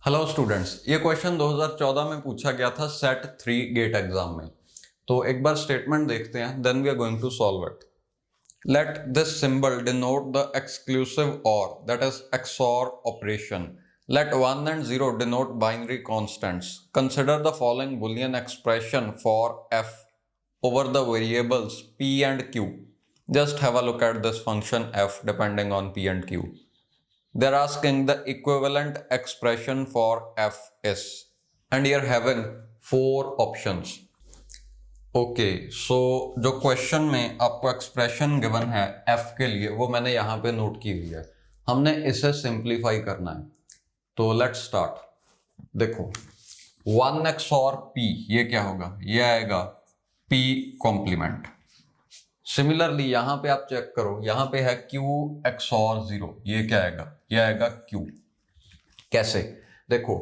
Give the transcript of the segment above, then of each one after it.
Hello students, ये question 2014 में पूछा गया था सेट 3 गेट एग्जाम में। तो एक बार स्टेटमेंट देखते हैं, then we are going to solve it. Let this symbol denote the exclusive or that is XOR operation. Let 1 and 0 denote binary constants. Consider the following Boolean expression for f over the variables p and q. Just have a look at this function f depending on p and q. They're asking the equivalent expression for f is, and you're having 4 options. Okay so जो question में आपको expression given है f के लिए वो मैंने यहाँ पे नोट की हुई है। हमने इसे सिंप्लीफाई करना है, तो लेट्स स्टार्ट। देखो 1 XOR p ये क्या होगा, ये आएगा p कॉम्प्लीमेंट। सिमिलरली यहां पे आप चेक करो, यहां पे है q XOR 0, ये क्या आएगा, ये आएगा q। कैसे, देखो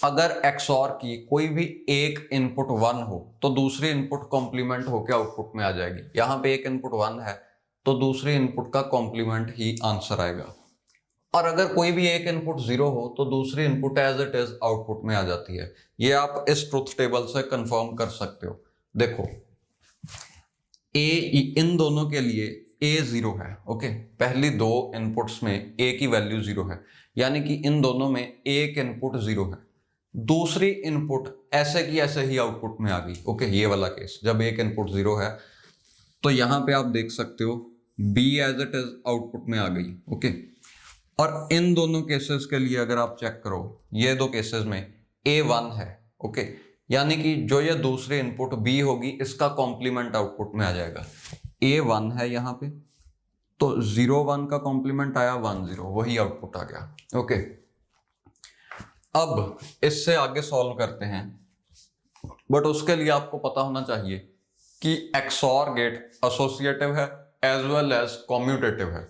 अगर XOR की कोई भी एक इनपुट 1 हो तो दूसरी इनपुट कॉम्प्लीमेंट होकर आउटपुट में आ जाएगी। यहां पे एक इनपुट 1 है तो दूसरी इनपुट का कॉम्प्लीमेंट ही आंसर आएगा। और अगर कोई भी एक इनपुट 0 हो तो दूसरी input as it is output में आ जाती है। ये आप इस ट्रुथ टेबल से कंफर्म कर सकते हो। देखो ए, इन दोनों के लिए ए 0 है, ओके। पहली दो इनपुट्स में ए की वैल्यू 0 है, यानी कि इन दोनों में एक इनपुट 0 है। दूसरी इनपुट ऐसे की ऐसे ही आउटपुट में आ गई, ओके। ये वाला केस जब एक इनपुट 0 है तो यहां पे आप देख सकते हो b as it is output में आ गई, ओके। और इन दोनों केसेस के लिए अगर आप चेक करो, ये दो केसेस में ए 1 है, ओके। यानी कि जो ये दूसरी इनपुट बी होगी इसका कॉम्प्लीमेंट आउटपुट में आ जाएगा। ए 1 है यहाँ पे, तो 0 1 का कॉम्प्लीमेंट आया 1 0, वही आउटपुट आ गया, ओके। अब इससे आगे सॉल्व करते हैं, बट उसके लिए आपको पता होना चाहिए कि XOR गेट एसोसिएटिव है एज वेल एज कॉम्यूटेटिव है।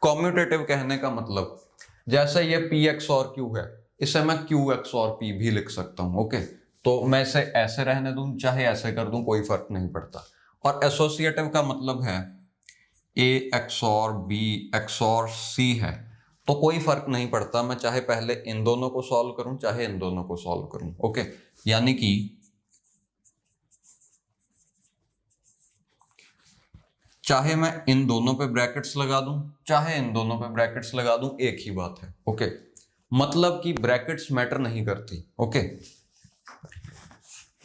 कॉम्यूटेटिव कहने का मतलब जैसे ये P XOR Q है, इसे मैं Q XOR P भी लिख सकता हूं, ओके। तो मैं इसे ऐसे रहने दूं चाहे ऐसे कर दूं, कोई फर्क नहीं पड़ता। और एसोसिएटिव का मतलब है A XOR B XOR C है, तो कोई फर्क नहीं पड़ता, मैं चाहे पहले इन दोनों को सॉल्व करूं चाहे इन दोनों को सॉल्व करूं, ओके। यानी कि चाहे मैं इन दोनों पे ब्रैकेट्स लगा दूं चाहे इन दोनों पे ब्रैकेट्स लगा दूं, एक ही बात है, ओके। मतलब कि ब्रैकेट्स मैटर नहीं करती, ओके।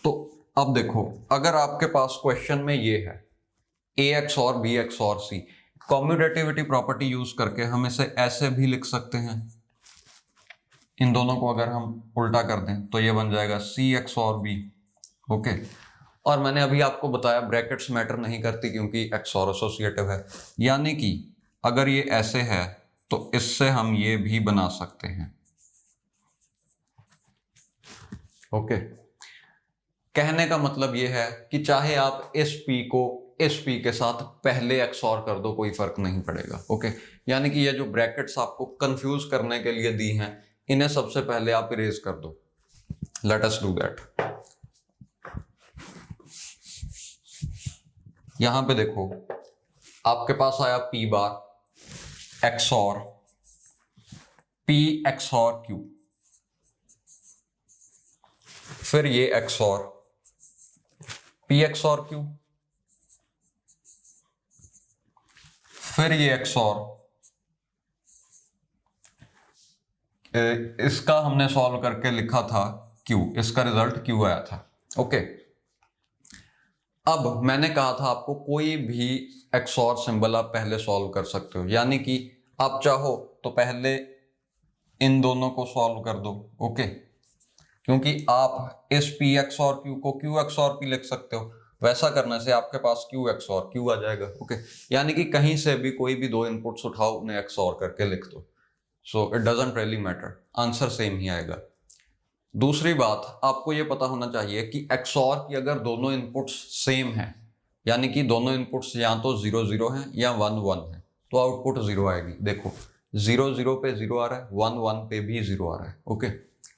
तो अब देखो, अगर आपके पास क्वेश्चन में ये है A XOR B XOR C, कॉम्यूटेटिविटी property use करके हम इसे ऐसे भी लिख सकते हैं। इन दोनों को अगर हम उल्टा कर दें तो ये बन जाएगा C XOR B, ओके। और मैंने अभी आपको बताया ब्रैकेट्स मैटर नहीं करती क्योंकि XOR एसोसिएटिव है। यानी कि अगर ये ऐसे है तो इससे हम ये भी बना सकते हैं, ओके। कहने का मतलब ये है कि चाहे आप इस P को इस P के साथ पहले XOR कर दो, कोई फर्क नहीं पड़ेगा, ओके। यानी कि ये जो ब्रैकेट्स आपको कंफ्यूज करने के लिए दी हैं, इन्हें सबसे पहले आप इरेज कर दो। Let us do that. यहां पे देखो आपके पास आया P बार XOR P XOR Q, फिर ये XOR P XOR Q, फिर ये XOR, इसका हमने सॉल्व करके लिखा था Q, इसका रिजल्ट Q आया था, ओके। अब मैंने कहा था आपको कोई भी XOR सिंबल आप पहले सॉल्व कर सकते हो, यानी कि आप चाहो तो पहले इन दोनों को सॉल्व कर दो, ओके। क्योंकि आप इस P XOR Q को Q XOR P लिख सकते हो, वैसा करने से आपके पास Q XOR Q आ जाएगा, ओके। यानी कि कहीं से भी कोई भी दो इनपुट्स उठाओ, उन्हें XOR करके लिख दो, so it doesn't really matter, answer same ही आएगा। दूसरी बात आपको ये पता होना चाहिए कि XOR की अगर दोनों इनपुट्स सेम हैं, यानी कि दोनों इनपुट्स या तो 0 0 हैं या 1 1 है, तो आउटपुट 0 आएगी। देखो 0 0 पे 0 आ रहा है, 1 1 पे भी 0 आ रहा है, ओके।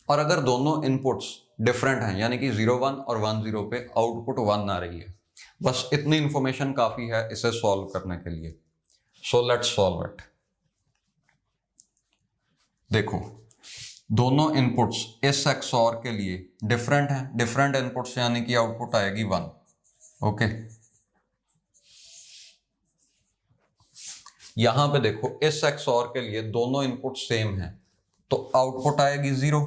और अगर दोनों इनपुट्स डिफरेंट हैं, यानी कि 0 1 और 1 0 पे आउटपुट 1 आ रही है, बस इतनी इंफॉर्मेशन काफी है इसे सॉल्व करने के लिए। So let's solve it. देखो दोनों इनपुट्स इस XOR के लिए डिफरेंट हैं, डिफरेंट इनपुट्स यानी कि आउटपुट आएगी 1। ओके, यहां पे देखो इस XOR के लिए दोनों इनपुट सेम हैं तो आउटपुट आएगी 0।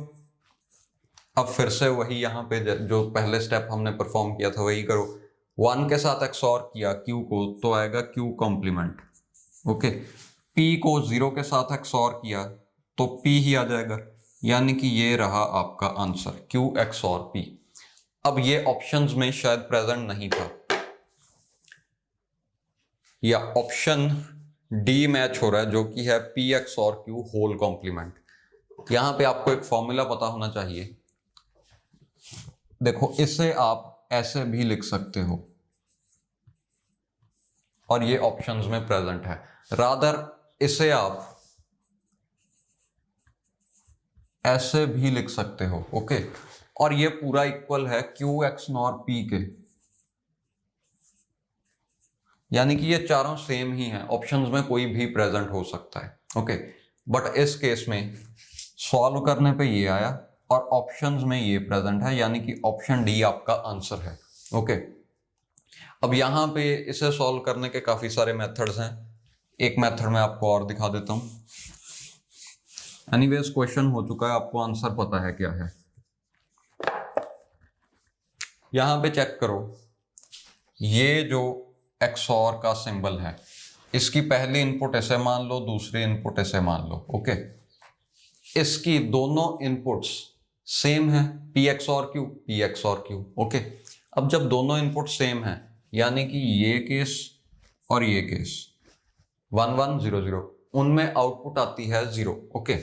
अब फिर से वही यहाँ पे जो पहले स्टेप हमने परफॉर्म किया था वही करो। 1 के साथ XOR किया Q को तो आएगा Q कॉम्प्लीमेंट। ओके, P को 0 के साथ XOR किया तो P ही आ जाएगा, यानी कि ये रहा आपका आंसर Q XOR P। अब ये ऑप्शंस में शायद प्रेजेंट नहीं था या ऑप्शन डी मैच हो रहा है जो कि है P XOR Q whole complement. यहां पे आपको एक फॉर्मूला पता होना चाहिए। देखो इसे आप ऐसे भी लिख सकते हो और ये ऑप्शंस में प्रेजेंट है। रादर इसे आप ऐसे भी लिख सकते हो। ओके, और ये पूरा इक्वल है Q XOR P के, यानी कि ये चारों सेम ही हैं, ऑप्शंस में कोई भी प्रेजेंट हो सकता है। ओके, बट इस केस में सॉल्व करने पे ये आया और ऑप्शंस में ये प्रेजेंट है, यानी कि ऑप्शन डी आपका आंसर है। ओके, अब यहां पे इसे सॉल्व करने के काफी सारे मेथड्स हैं। एक मेथड मैं आपको और दिखा देता हूं। एनीवेज क्वेश्चन हो चुका है, आपको आंसर पता है क्या है। यहां पे चेक करो, ये जो XOR का सिंबल है इसकी पहली इनपुट ऐसे मान लो, दूसरी इनपुट ऐसे मान लो। ओके, इसकी दोनों इनपुट्स सेम है P XOR Q, P XOR Q। Okay, अब जब दोनों इनपुट सेम है यानी कि ये केस और ये केस 1 1 0 0, उनमें आउटपुट आती है 0। ओके,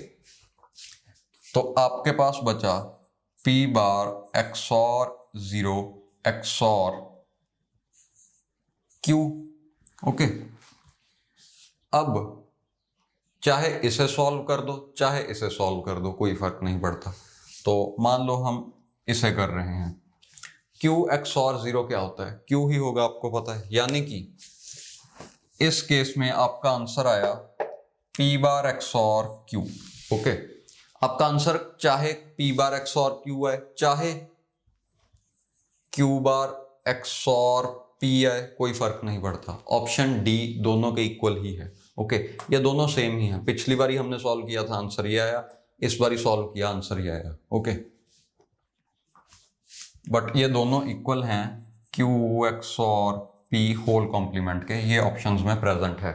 तो आपके पास बचा P बार XOR 0 XOR Q। ओके, अब चाहे इसे सॉल्व कर दो चाहे इसे सॉल्व कर दो, कोई फर्क नहीं पड़ता। तो मान लो हम इसे कर रहे हैं, Q XOR 0 क्या होता है? Q ही होगा, आपको पता है। यानी कि इस केस में आपका आंसर आया P बार XOR Q। ओके, आपका आंसर चाहे P बार XOR Q है चाहे Q बार XOR P है, कोई फर्क नहीं पड़ता। ऑप्शन डी दोनों के इक्वल ही है। ओके, ये दोनों सेम ही है। पिछली बारी हमने सॉल्व किया था आंसर ये आया, इस बारी सॉल्व किया आंसर ये आया। ओके, बट ये दोनों इक्वल हैं Q XOR P whole complement के, ये ऑप्शंस में प्रेजेंट है।